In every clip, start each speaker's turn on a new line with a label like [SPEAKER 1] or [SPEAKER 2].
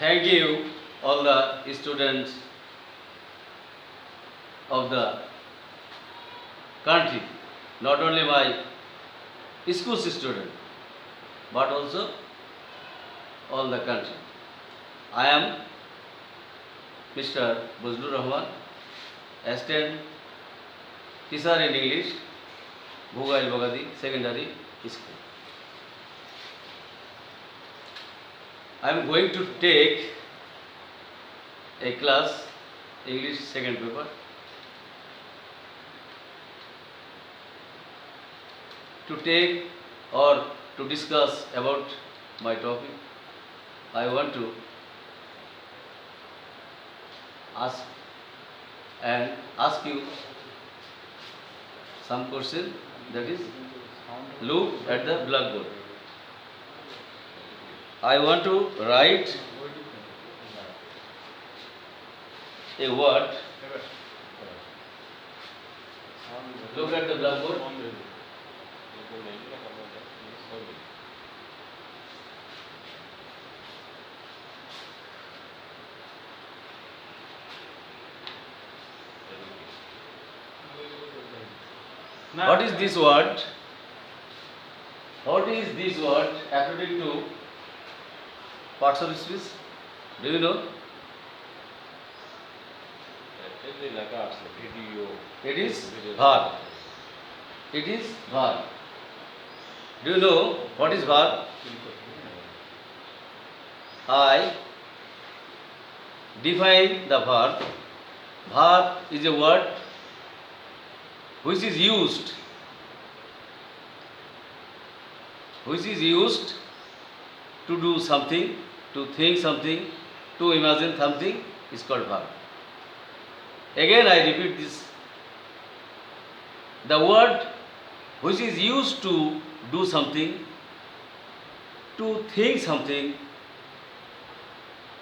[SPEAKER 1] Thank you, all the students of the country, not only my school student, but also all the country. I am Mr. Buzlur Rahman, assistant teacher in English, Bhugail Bagadi Secondary School. I am going to take a class English second paper. To take or to discuss about my topic, I want to ask you some question, that is, look at the blackboard. I want to write a word. Look at the blackboard. What is this word? What is this word according to parts of speech? Do you know? It is verb. It is verb. Do you know what is verb? I define the verb. Verb is a word which is used to do something, to think something, to imagine something is called verb. Again I repeat this. The word which is used to do something, to think something,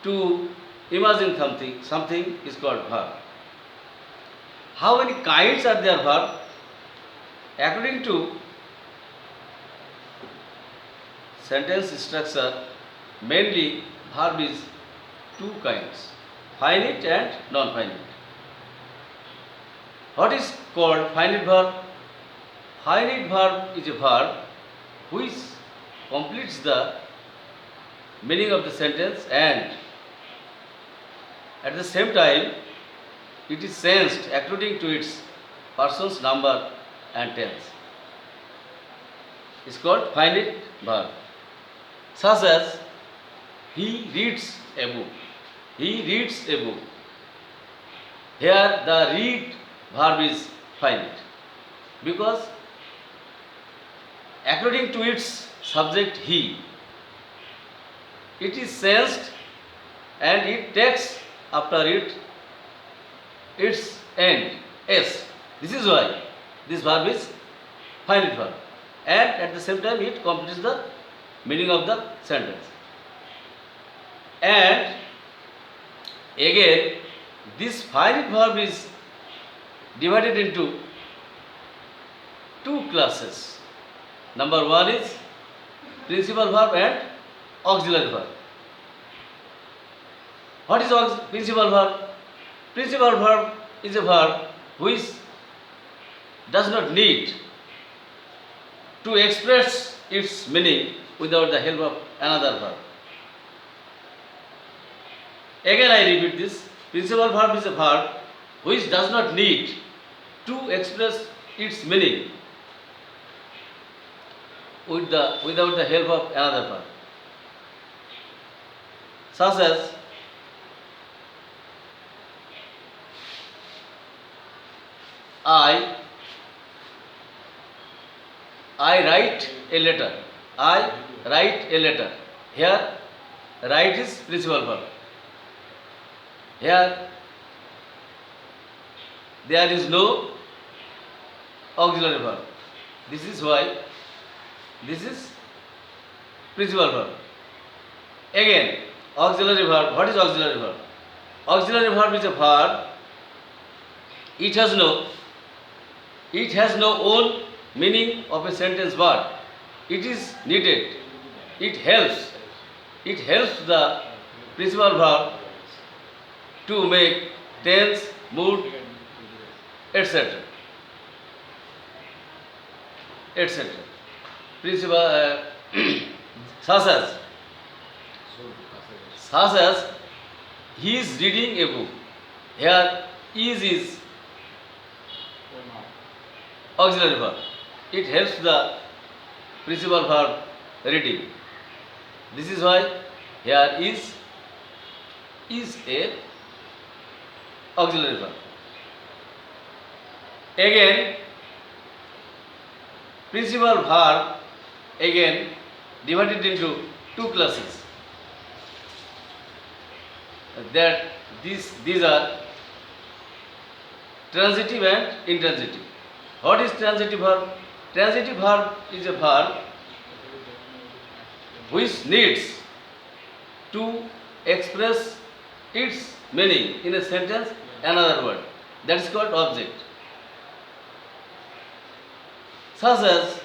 [SPEAKER 1] to imagine something is called verb. How many kinds are there verb? According to sentence structure, mainly verb is two kinds, finite and non-finite. What is called finite verb? Finite verb is a verb which completes the meaning of the sentence and at the same time it is changed according to its person's number and tense. It's called finite verb. Such as, he reads a book. He reads a book. Here the read verb is finite because according to its subject he, it is changed and it takes after it its end s. This is why this verb is finite verb, and at the same time it completes the meaning of the sentence. And again this finite verb is divided into two classes. Number one is principal verb and auxiliary verb. What is principal verb? Principal verb is a verb which does not need to express its meaning without the help of another verb. Again I repeat this. Principal verb is a verb which does not need to express its meaning without the help of another verb. Such as, I write a letter. I write a letter. Here, write is principal verb. Here, there is no auxiliary verb. This is why this is principal verb. Again, auxiliary verb. What is auxiliary verb? Auxiliary verb is a verb. It has no own meaning of a sentence, but it is needed. It helps the principal verb to make tense, mood, etc. etc. Principal such as he is reading a book. Here is auxiliary verb. It helps the principal verb reading. This is why here is a auxiliary verb. Again, principal verb again divided into two classes. That these are transitive and intransitive. What is transitive verb? Transitive verb is a verb which needs to express its meaning in a sentence another word. That is called object. Such as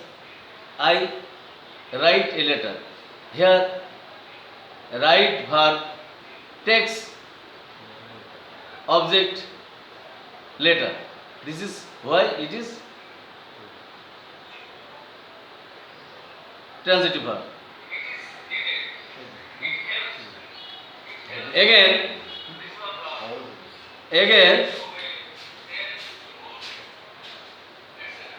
[SPEAKER 1] I write a letter. Here write verb takes object letter. This is why it is transitive verb. Again,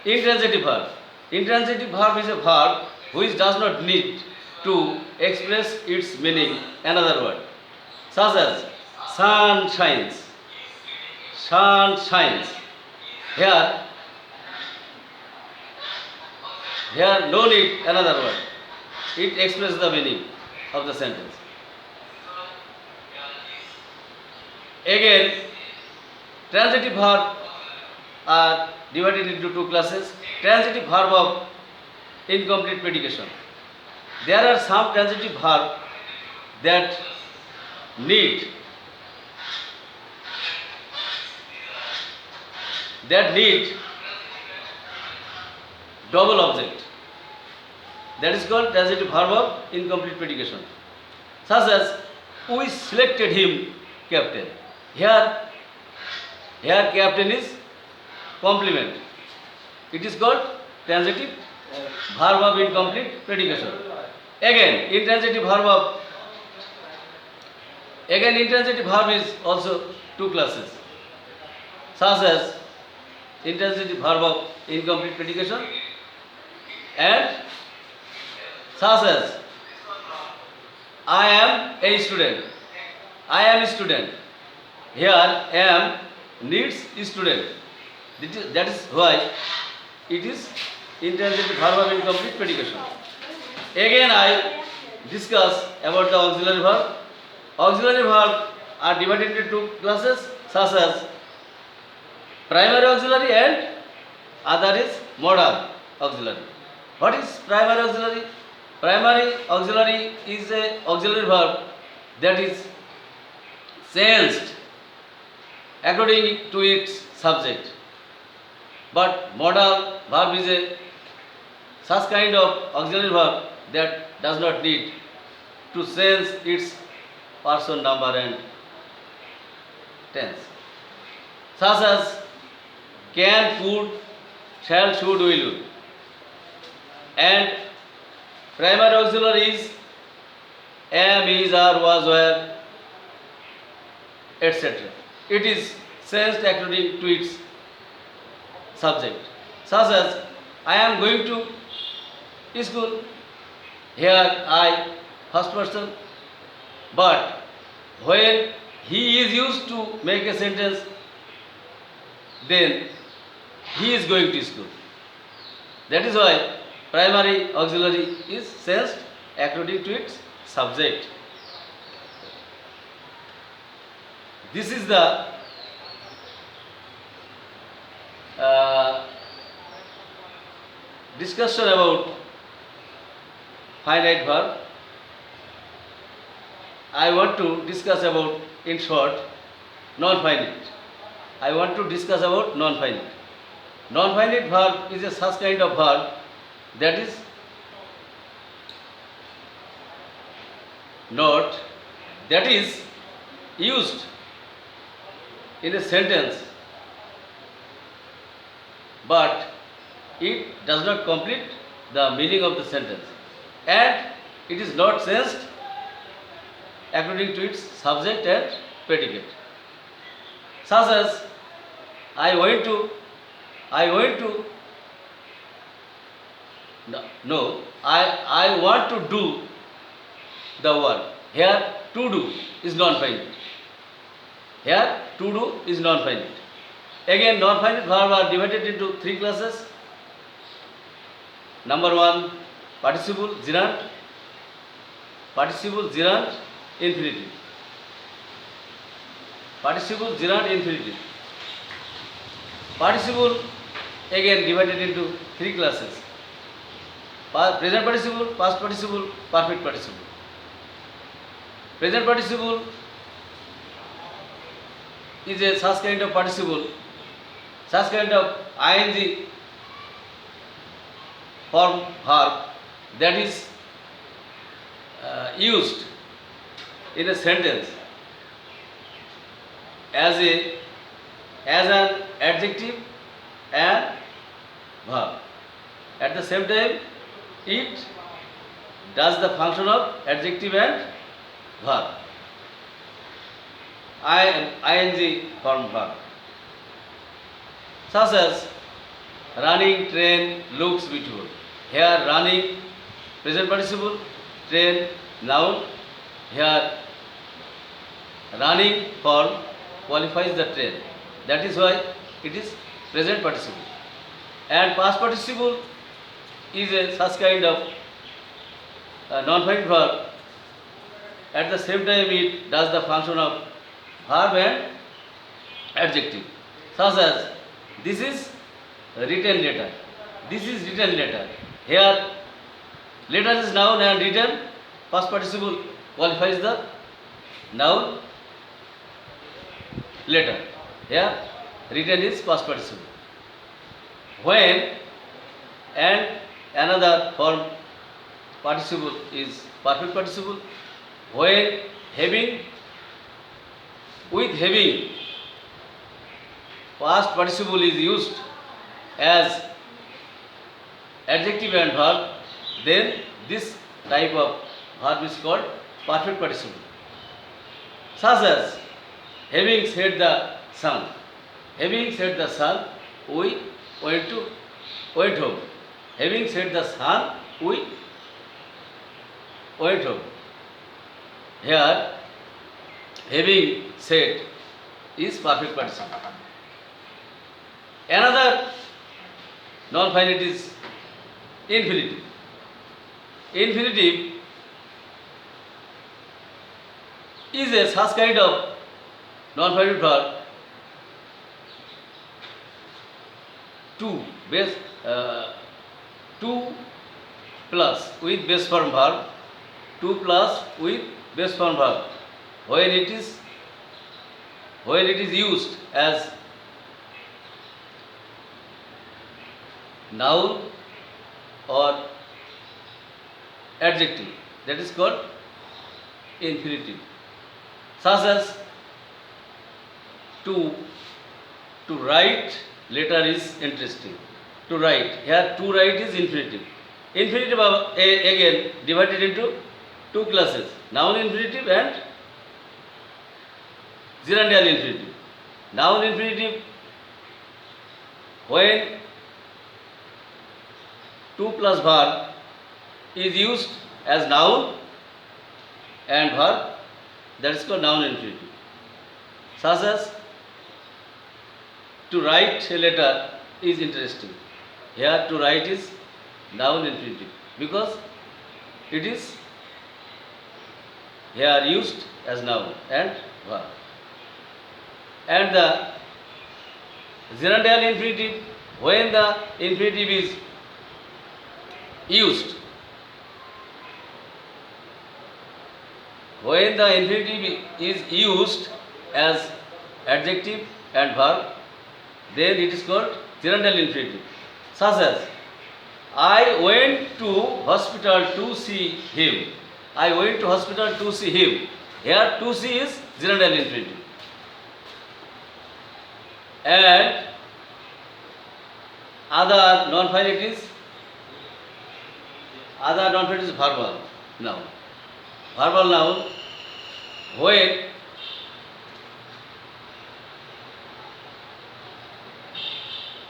[SPEAKER 1] intransitive verb. Intransitive verb is a verb which does not need to express its meaning another word. Such as sun shines. Sun shines. Here no need another word. It expresses the meaning of the sentence. Again, transitive verb are divided into two classes. Transitive verb of incomplete predication. There are some transitive verb that need double object. That is called transitive verb of incomplete predication. Such as we selected him captain. Here captain is complement. It is called transitive verb of incomplete predication. Again, intransitive verb is also two classes. Such as intransitive verb of incomplete predication and such as I am a student. I am a student. Here am needs student. That is why it is intransitive verb of incomplete predication. Again, I discuss about the auxiliary verb. Auxiliary verb are divided into two classes, such as primary auxiliary and other is modal auxiliary. What is primary auxiliary? Primary auxiliary is a auxiliary verb that is changed according to its subject. But modal verb is a such kind of auxiliary verb that does not need to change its person, number and tense. Such as can, could, shall, should, will. And primary auxiliary is am, is, are, was, were, etc. It is changed according to its subject. Such as I am going to school. Here I, first person. But when he is used to make a sentence, then he is going to school. That is why primary auxiliary is changed according to its subject. This is the discussion about finite verb. I want to discuss about, in short, non-finite. I want to discuss about non-finite. Non-finite verb is a such kind of verb that is not that is used in a sentence but it does not complete the meaning of the sentence and it is not changed according to its subject and predicate. Such as I went to no, I want to do the work. Here to do is non-finite. Here to do is non-finite. Again, non-finite verbs are divided into three classes. Number one, participle gerund, infinitive. Participle gerund infinitive. Participle again divided into three classes. Present participle, past participle, perfect participle. Present participle is a such kind of participle, such kind of ing form verb that is used in a sentence as an adjective and verb. At the same time, it does the function of adjective and verb. ing form verb. Such as running train looks beautiful. Here running present participle, train noun. Here running form qualifies the train. That is why it is present participle. And past participle is a such kind of non-finite verb. At the same time, it does the function of verb and adjective. Such as this is written letter. This is written letter. Here letter is noun and written past participle qualifies the noun letter. Here written is past participle. When and another form participle is perfect participle. When having, with having, past participle is used as adjective and verb, then this type of verb is called perfect participle. Such as having said the sun. Having said the sun, we went home. Having said the sun, we went home. Here, having said is perfect participle. Another non-finite is infinitive. Infinitive is a such kind of non-finite verb to plus with base form verb, to plus with base form verb when it is used as noun or adjective, that is called infinitive. Such as to write letter is interesting. To write, here to write is infinitive. Infinitive again divided into two classes, noun infinitive and gerundial infinitive. Noun infinitive when to plus verb is used as noun and verb, that is called noun infinitive. Such as to write a letter is interesting. Here to write is noun infinitive because it is here used as noun and verb. And the gerundial infinitive, when the infinitive is used, when the infinitive is used as adjective and verb, then it is called gerundial infinitive. Such as I went to hospital to see him. I went to hospital to see him. Here 2C is gerundal infinitive. And other non-finite is verbal noun. Verbal noun when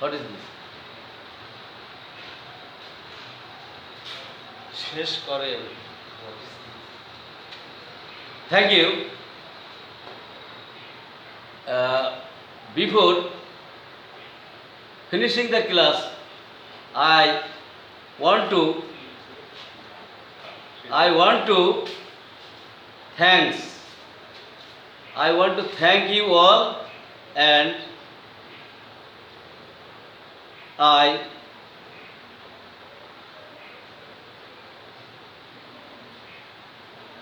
[SPEAKER 1] what is this?
[SPEAKER 2] শেষ করেন।
[SPEAKER 1] Thank you. Before finishing the class, I want to thanks. I want to thank you all, and I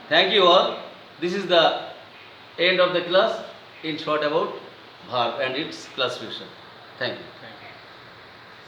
[SPEAKER 1] thank you all. This is the end of the class in short about verb and its classification. Thank you.
[SPEAKER 2] Thank you.